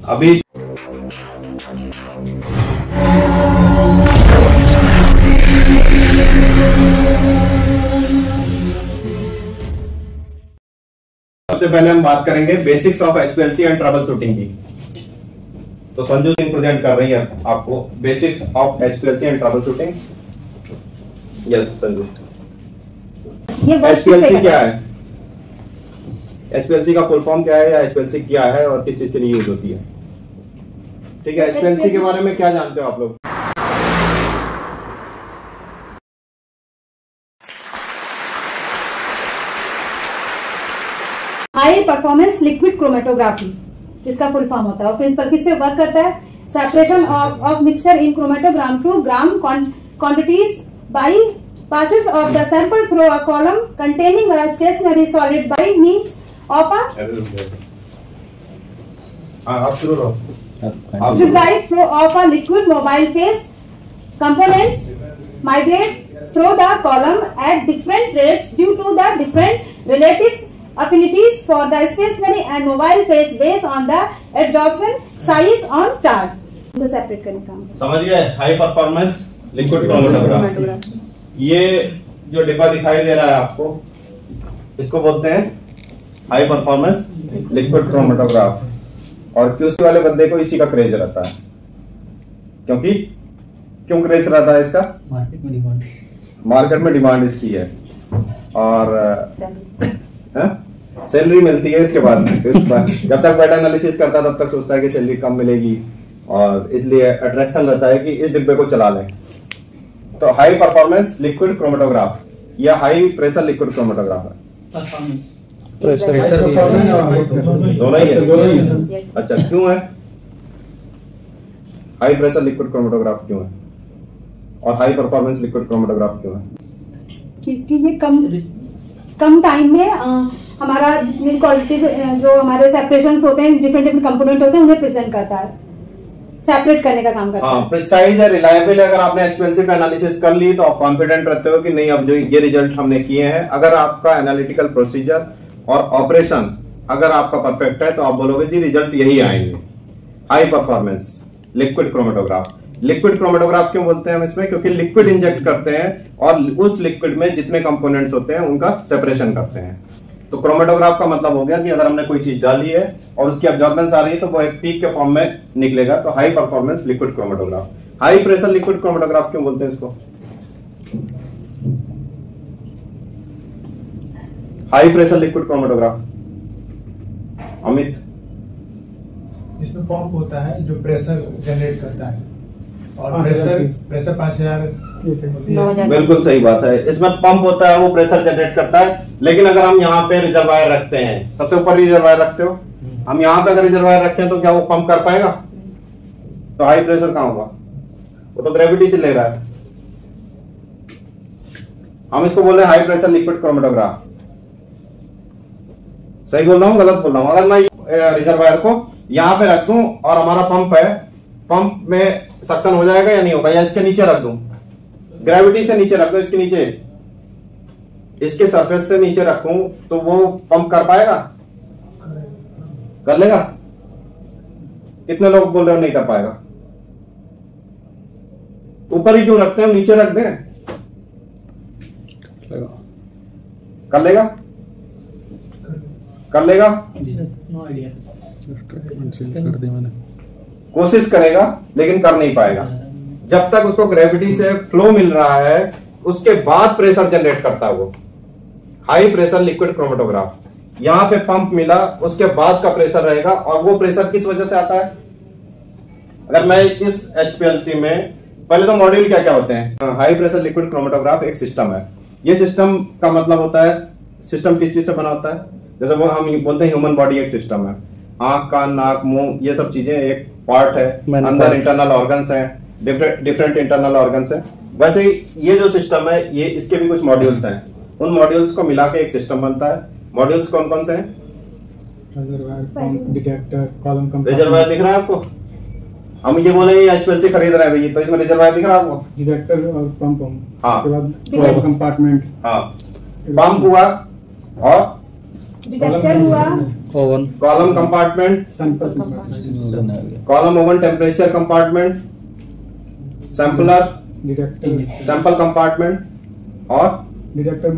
अभी सबसे पहले हम बात करेंगे basics of HPLC and trouble shooting की। तो संजू सिंह प्रेजेंट कर रही है आपको basics of HPLC and trouble shooting. Yes Sanju. HPLC क्या है? एचपीएलसी का फुल फॉर्म क्या है या एचपीएलसी क्या है और किस चीज के लिए यूज होती है? ठीक है, एचपीएलसी के बारे में क्या जानते हो आप लोग? हाई परफॉर्मेंस लिक्विड क्रोमेटोग्राफी इसका फुल फॉर्म होता है और प्रिंसिपल किस पे वर्क करता है? Separation of mixture in chromatogram to gram quantities by passes of the sample through a column containing a stationary solid by means of a precise flow of a liquid mobile phase. Components migrate through the column at different rates due to the different relative affinities for the stationary and mobile phase based on the adsorption size on charge. इनको separate करने का समझ गए? High performance liquid chromatograph. ये जो डिब्बा दिखाई दे रहा है आपको, इसको बोलते हैं हाई परफॉर्मेंस लिक्विड क्रोमेटोग्राफ। और क्यूसी वाले बंदे को इसी का क्रेज रहता है। क्योंकि क्यों क्रेज रहता है इसका? मार्केट में डिमांड इसकी है और सैलरी मिलती है इसके बाद में। जब तक डाटा एनालिसिस करता है तब तक सोचता है कि सैलरी कम मिलेगी और इसलिए अट्रैक्शन रहता है कि इस डिब्बे को चला लें। तो हाई परफॉर्मेंस लिक्विड क्रोमेटोग्राफ या हाई प्रेशर लिक्विड क्रोमेटोग्राफ है। दोनों ही है। अच्छा, क्यों है हाई प्रेशर लिक्विड क्रोमेटोग्राफ क्यों है और हाई परफॉर्मेंस लिक्विड क्रोमेटोग्राफ क्यों है? क्योंकि ये कम टाइम में हमारा जितनी क्वालिटी जो हमारे सेपरेशंस होते हैं, डिफरेंट कंपोनेंट होते हैं, उन्हें प्रेजेंट करता है, सेपरेट करने का काम करता है। प्रिसाइज है, रिलायबल है। अगर आपने एचपीएलसी का एनालिसिस कर ली तो आप कॉन्फिडेंट रहते हो कि नहीं, अब जो ये रिजल्ट हमने किए हैं, अगर आपका एनालिटिकल प्रोसीजर और ऑपरेशन अगर आपका परफेक्ट है तो आप बोलोगे जी रिजल्ट यही आएंगे। High performance liquid chromatograph. Liquid chromatograph क्यों बोलते हैं हम इसमें? क्योंकि लिक्विड इंजेक्ट करते हैं और उस लिक्विड में जितने कंपोनेंट्स होते हैं उनका सेपरेशन करते हैं। तो क्रोमेटोग्राफ का मतलब हो गया कि अगर हमने कोई चीज डाली है और उसकी अब्जॉर्बेंस आ रही है तो वो एक पीक के फॉर्म में निकलेगा। तो high performance liquid chromatograph. High pressure liquid chromatograph क्यों बोलते हैं इसको? High pressure liquid chromatograph. Amit, इसमें पंप होता है जो प्रेशर जनरेट करता है और प्रेशर 5000। बिल्कुल सही बात है। इसमें पंप होता है, वो प्रेशर जनरेट करता है। लेकिन अगर हम यहाँ पे रिजर्वायर रखते हैं, सबसे ऊपर रिजर्वायर रखते हो, हम यहाँ पे अगर रिजर्वायर रखते हैं तो क्या वो पंप कर पाएगा? तो हाई प्रेशर कहाँ होगा? वो तो ग्रेविटी से ले रहा है। हम इसको बोल रहे हैं हाई प्रेशर लिक्विड क्रोमेटोग्राफ। सही बोल रहा हूँ गलत बोल रहा हूँ? अगर मैं रिजर्वायर को यहाँ पे रख दूं और हमारा पंप है, पंप में सक्शन हो जाएगा या नहीं होगा? या इसके नीचे रख दूं, ग्रेविटी से नीचे रख दूं, इसके नीचे, इसके सरफेस से नीचे रखूं तो वो पंप कर पाएगा? कर लेगा? कितने लोग बोल रहे हो नहीं कर पाएगा? ऊपर ही क्यों रखते हैं, नीचे रख दें? कर लेगा? कर लेगा? कोशिश करेगा लेकिन कर नहीं पाएगा। जब तक उसको ग्रेविटी से फ्लो मिल रहा है उसके बाद प्रेशर जनरेट करता है वो। High pressure liquid chromatograph. यहां पे पंप मिला, उसके बाद का प्रेशर रहेगा और वो प्रेशर किस वजह से आता है? अगर मैं इस एचपीएलसी में, पहले तो मॉड्यूल क्या क्या होते हैं। हाई प्रेशर लिक्विड क्रोमेटोग्राफ एक सिस्टम है। ये सिस्टम का मतलब होता है, सिस्टम किस चीज से बना होता है? जैसे वो हम बोलते हैं ह्यूमन बॉडी एक सिस्टम है। आंख, कान, नाक, मुंह, ये सब चीजें एक पार्ट है। अंदर इंटरनल ऑर्गन्स हैं, डिफरेंट इंटरनल ऑर्गन्स हैं। वैसे ही ये जो सिस्टम है, ये इसके भी कुछ मॉड्यूल्स हैं। उन मॉड्यूल्स को मिला के एक सिस्टम बनता है। मॉड्यूल्स कौन कौन से हैं? रिजर्वायर दिख रहा है आपको? हम ये बोले एचपीएलसी खरीद रहे हैं भैया, तो इसमें रिजर्वायर दिख रहा है आपको? डिटेक्टर और पंप। हाँ, उसके बाद कंपार्टमेंट। हाँ, पंप हुआ और डिटेक्टर हुआ, oven, column compartment, column oven temperature compartment, sampler, sample compartment और डिटेक्टर,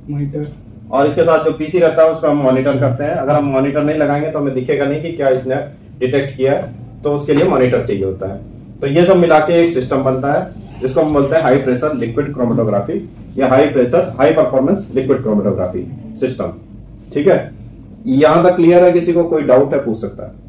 मॉनिटर, और इसके साथ जो पीसी रहता है उसको हम मॉनिटर करते हैं। अगर हम मॉनिटर नहीं लगाएंगे तो हमें दिखेगा नहीं कि क्या इसने डिटेक्ट किया है, तो उसके लिए मॉनिटर चाहिए होता है। तो ये सब मिला के एक सिस्टम बनता है जिसको हम बोलते हैं हाई प्रेशर लिक्विड क्रोमेटोग्राफी या high pressure high performance liquid chromatography system. ठीक है, यहां तक क्लियर है? किसी को कोई डाउट है पूछ सकता है।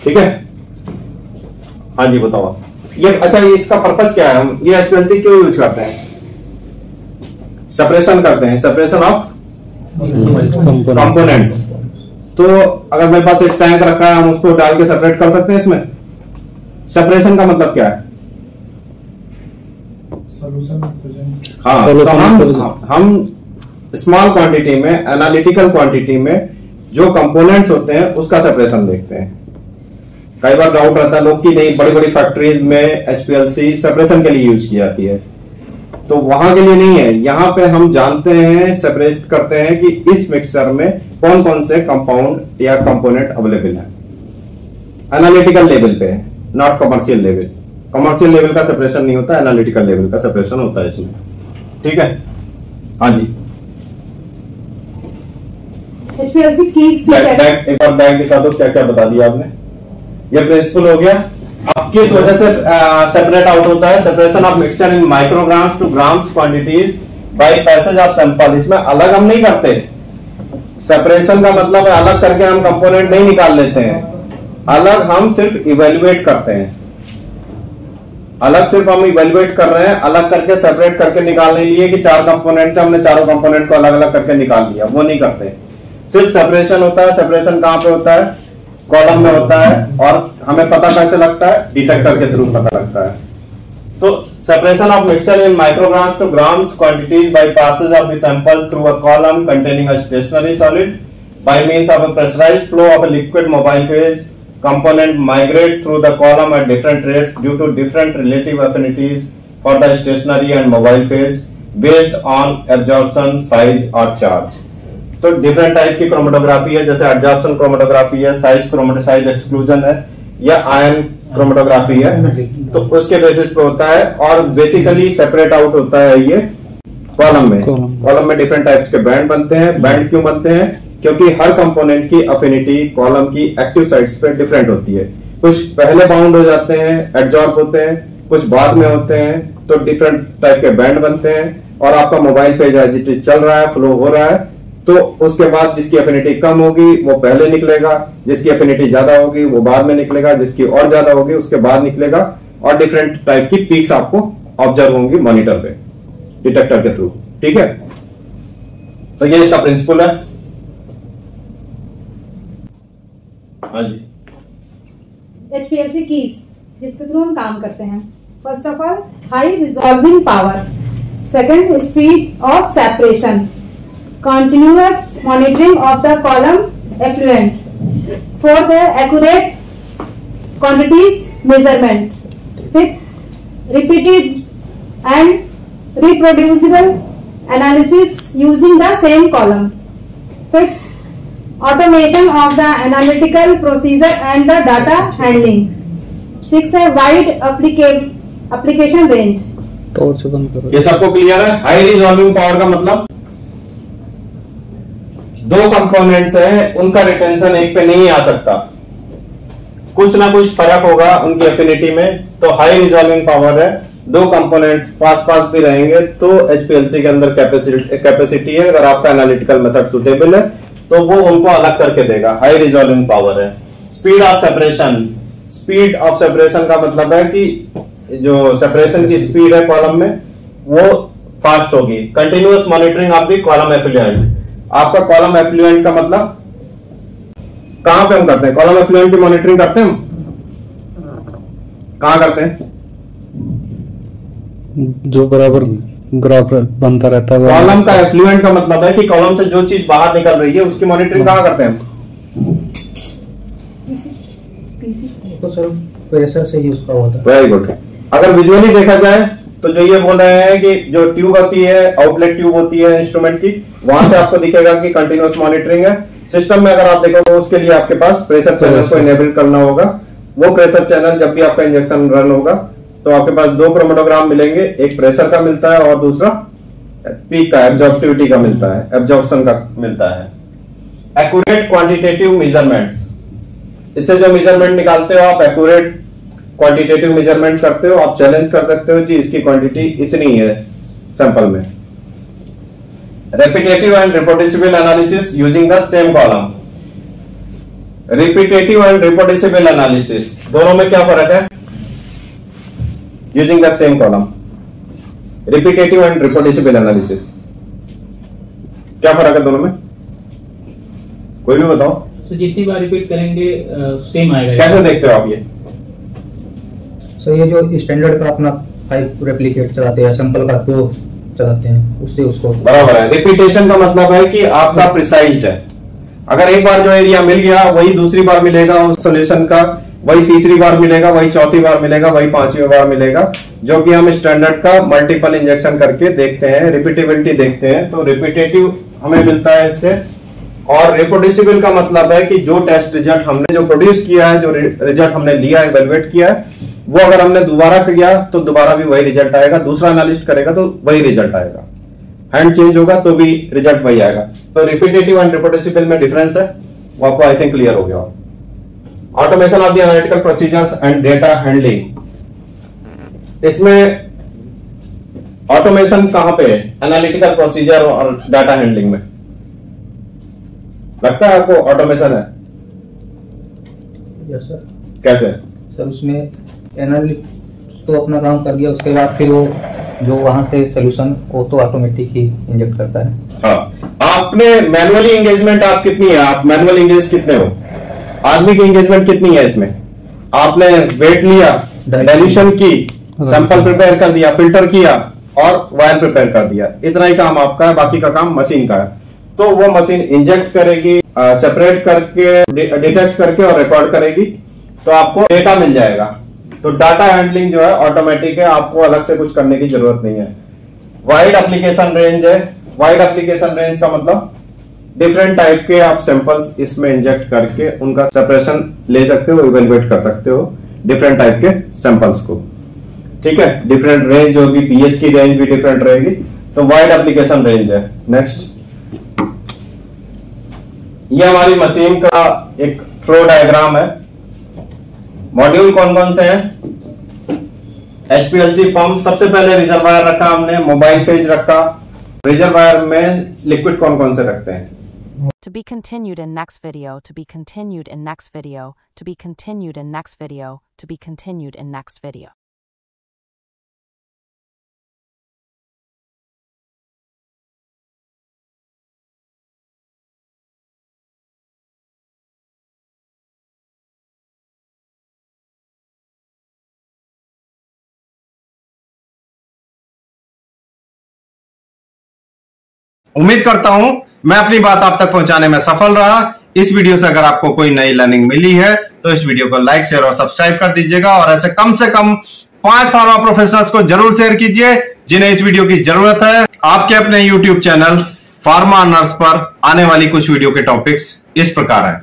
ठीक है, हाँ जी बताओ। ये अच्छा, ये इसका पर्पज क्या है? हम ये एचपीएलसी क्यों यूज करते हैं? सेपरेशन करते हैं, सेपरेशन ऑफ कंपोनेंट्स। तो अगर मेरे पास एक टैंक रखा है, हम उसको डाल के सेपरेट कर सकते हैं इसमें। सेपरेशन का मतलब क्या है? हाँ, तो हम स्मॉल क्वांटिटी में, एनालिटिकल क्वांटिटी में जो कंपोनेंट्स होते हैं उसका सेपरेशन देखते हैं। कई बार डाउट रहता है लोग कि नहीं, बड़ी बड़ी फैक्ट्रीज में एचपीएलसी सेपरेशन के लिए यूज की जाती है, तो वहां के लिए नहीं है। यहां पे हम जानते हैं, सेपरेट करते हैं कि इस मिक्सचर में कौन कौन से कंपाउंड या कंपोनेंट अवेलेबल है। एनालिटिकल लेवल पे, not commercial level. Commercial level का सेपरेशन नहीं होता, एनालिटिकल लेवल का सेपरेशन होता है इसमें। ठीक है, हाँ जी। HPLC कीज एक बार बैग दिखा दो, क्या क्या बता दिया आपने। ये प्रिंसिपल हो गया। अब किस वजह से सेपरेट आउट होता है? Separation of mixture in micrograms to grams quantities by passage of sample. इसमें अलग हम नहीं करते। सेपरेशन का मतलब है अलग करके हम कंपोनेंट नहीं निकाल लेते हैं, अलग हम सिर्फ इवेल्युएट करते हैं। अलग सिर्फ हम इवेल्युएट कर रहे हैं, अलग करके सेपरेट करके निकालने लिए कि 4 कंपोनेंट थे, हमने चारों कंपोनेंट को अलग अलग करके निकाल लिया, वो नहीं करते। सिर्फ सेपरेशन होता है। सेपरेशन कहां पे होता है? कॉलम में होता है। और हमें पता कैसे लगता है? डिटेक्टर के थ्रू पता लगता है। तो separation of mixture in micrograms to grams quantities by passage of the sample through a column containing a stationary solid by means of a pressurised flow of a liquid mobile phase component migrate through the column at different rates due to different relative affinities for the stationary and mobile phase based on absorption, size और charge। तो different type की chromatography है, जैसे absorption chromatography है, size exclusion है, या ion chromatography है। तो उसके बेसिस पे होता है। और बेसिकली सेपरेट आउट होता है ये कॉलम में। कॉलम में डिफरेंट टाइप्स के बैंड बनते हैं। बैंड क्यों बनते हैं? क्योंकि हर कंपोनेंट की अफिनिटी कॉलम की एक्टिव साइट्स पे डिफरेंट होती है। कुछ पहले बाउंड हो जाते हैं, एडजॉर्ब होते हैं, कुछ बाद में होते हैं, तो डिफरेंट टाइप के बैंड बनते हैं। और आपका mobile phase as it is चल रहा है, फ्लो हो रहा है, तो उसके बाद जिसकी अफिनिटी कम होगी वो पहले निकलेगा, जिसकी अफिनिटी ज्यादा होगी वो बाद में निकलेगा, जिसकी और ज्यादा होगी उसके बाद निकलेगा। और डिफरेंट टाइप की पीक्स आपको ऑब्जर्व होंगी मॉनिटर पे, डिटेक्टर के थ्रू। ठीक है, तो ये इसका प्रिंसिपल है। हाँ जी। HPLC कीज जिसके थ्रू हम काम करते हैं। First of all, high resolving power. Second, speed of separation. Continuous monitoring of the column effluent. Fourth है accurate quantities measurement. Fifth, repeated and reproducible analysis using the same column. Fifth, automation of the analytical procedure and the data handling. 6 है wide application range। Torch बंद करो। ये सबको clear है? High resolving power का मतलब 2 components हैं, उनका रिटेंशन एक पे नहीं आ सकता, कुछ ना कुछ फर्क होगा उनकी एफिनिटी में, तो हाई रिजॉल्विंग पावर है। 2 कंपोनेंट्स पास पास भी रहेंगे तो एचपीएलसी के अंदर कैपेसिटी है। अगर आपका एनालिटिकल मेथड सुटेबल है तो वो उनको अलग करके देगा। हाई रिजॉल्विंग पावर है। Speed of separation. Speed of separation का मतलब है कि जो सेपरेशन की स्पीड है कॉलम में वो फास्ट होगी। Continuous monitoring of the column effluent. आपका कॉलम एफ्लुएंट का मतलब कहां पे हम करते हैं? कॉलम एफ्लुएंट की मॉनिटरिंग करते हैं हम कहां करते हैं? जो बराबर ग्राफ बनता रहता है। कॉलम का एफ्लुएंट का मतलब है कि कॉलम से जो चीज बाहर निकल रही है उसकी मॉनिटरिंग कहाँ करते हैं? तो सर प्रेशर से ही उसका होता है। Very good. अगर विजुअली देखा जाए तो जो ये बोल रहे हैं कि जो ट्यूब होती है, आउटलेट ट्यूब होती है इंस्ट्रूमेंट की, वहां से आपको दिखेगा कि कंटिन्यूअस मॉनिटरिंग है। सिस्टम में अगर आप देखोगे उसके लिए आपके पास प्रेशर चैनल को इनेबल करना होगा। वो प्रेशर चैनल जब भी आपका इंजेक्शन रन होगा तो आपके पास दो क्रोमेटोग्राम मिलेंगे, एक प्रेशर का मिलता है और दूसरा पीक का, एब्जॉर्प्टिविटी का मिलता है, एब्जॉर्प्शन का मिलता है। एक्यूरेट क्वांटिटेटिव मेजरमेंट्स, इससे जो मेजरमेंट निकालते हो आप एक्यूरेट क्वांटिटेटिव मेजरमेंट करते हो, आप चैलेंज कर सकते हो जी इसकी क्वांटिटी इतनी है सैंपल में। Repetitive and reproducible analysis using the same column. Repetitive and reproducible analysis दोनों में क्या फर्क है? Using the same column. Repetitive and reproducible analysis, क्या फर्क है दोनों में? कोई भी बताओ। तो जितनी बार रिपीट करेंगे सेम आएगा। कैसे देखते हो आप ये? सर ये जो स्टैंडर्ड का अपना 5 रेप्लिकेट चलाते हैं, सैंपल का 2 चलाते हैं, उससे उसको बराबर है। रिपीटेशन का मतलब है कि आपका प्रिसाइज्ड है। अगर एक बार जो एरिया मिल गया वही दूसरी बार मिलेगा उस सॉल्यूशन का, वही तीसरी बार मिलेगा, वही चौथी बार मिलेगा, वही पांचवी बार मिलेगा, जो कि हम स्टैंडर्ड का मल्टीपल इंजेक्शन करके देखते हैं, रिपीटेबिलिटी देखते हैं। तो रिपीटेटिव हमें मिलता है इससे। और रिप्रोड्यूसिबल का मतलब है कि जो टेस्ट रिजल्ट हमने जो प्रोड्यूस किया है, जो रिजल्ट हमने लिया है, इवेलुएट किया है, वो अगर हमने दोबारा किया तो दोबारा भी वही रिजल्ट आएगा, दूसरा एनालिस्ट करेगा तो वही रिजल्ट आएगा, हैंड चेंज होगा तो भी रिजल्ट वही आएगा। तो रिपीटेटिव एंड रिप्रोड्यूसिबल में डिफरेंस है, वो आपको आई थिंक क्लियर हो गया। Automation of the analytical procedures and data handling, इसमें ऑटोमेशन कहां पे है? एनालिटिकल प्रोसीजर और डाटा हैंडलिंग में। लगता है आपको ऑटोमेशन है? Yes sir. कैसे? सर उसमें एनालिस्ट तो अपना काम कर दिया, उसके बाद फिर वो जो वहां से सोल्यूशन वो तो ऑटोमेटिक ही इंजेक्ट करता है। हाँ, आपने मैनुअली एंगेजमेंट आप कितनी है? आप मैनुअल एंगेज कितने हो? आदमी की एंगेजमेंट कितनी है इसमें? आपने वेट लिया, डाइल्यूशन की, सैंपल प्रिपेयर कर दिया, फिल्टर किया और वायर प्रिपेयर कर दिया, इतना ही काम आपका है, बाकी का काम मशीन का है। तो वो मशीन इंजेक्ट करेगी, सेपरेट करके, डिटेक्ट करके और रिकॉर्ड करेगी, तो आपको डेटा मिल जाएगा। तो डाटा हैंडलिंग जो है ऑटोमेटिक है, आपको अलग से कुछ करने की जरूरत नहीं है। वाइड एप्लीकेशन रेंज है। वाइड एप्लीकेशन रेंज का मतलब डिफरेंट टाइप के आप सैंपल्स इसमें इंजेक्ट करके उनका सेपरेशन ले सकते हो, इवेलुएट कर सकते हो डिफरेंट टाइप के सैंपल्स को। ठीक है, डिफरेंट रेंज होगी, पीएच की रेंज भी डिफरेंट रहेगी, तो वाइड एप्लीकेशन रेंज है। नेक्स्ट, ये हमारी मशीन का एक फ्लो डायग्राम है। मॉड्यूल कौन कौन से हैं? एचपीएलसी पंप, सबसे पहले रिजर्वायर रखा हमने, मोबाइल फेज रखा। रिजर्वायर में लिक्विड कौन कौन से रखते हैं? To be continued in next video, to be continued in next video, to be continued in next video, to be continued in next video. उम्मीद करता हूं मैं अपनी बात आप तक पहुंचाने में सफल रहा। इस वीडियो से अगर आपको कोई नई लर्निंग मिली है तो इस वीडियो को लाइक, शेयर और सब्सक्राइब कर दीजिएगा, और ऐसे कम से कम 5 फार्मा प्रोफेशनल्स को जरूर शेयर कीजिए जिन्हें इस वीडियो की जरूरत है। आपके अपने यूट्यूब चैनल फार्मा नर्स पर आने वाली कुछ वीडियो के टॉपिक्स इस प्रकार हैं।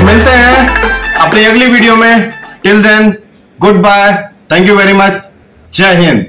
मिलते हैं अपनी अगली वीडियो में। Till then, good bye, thank you very much, जय हिंद।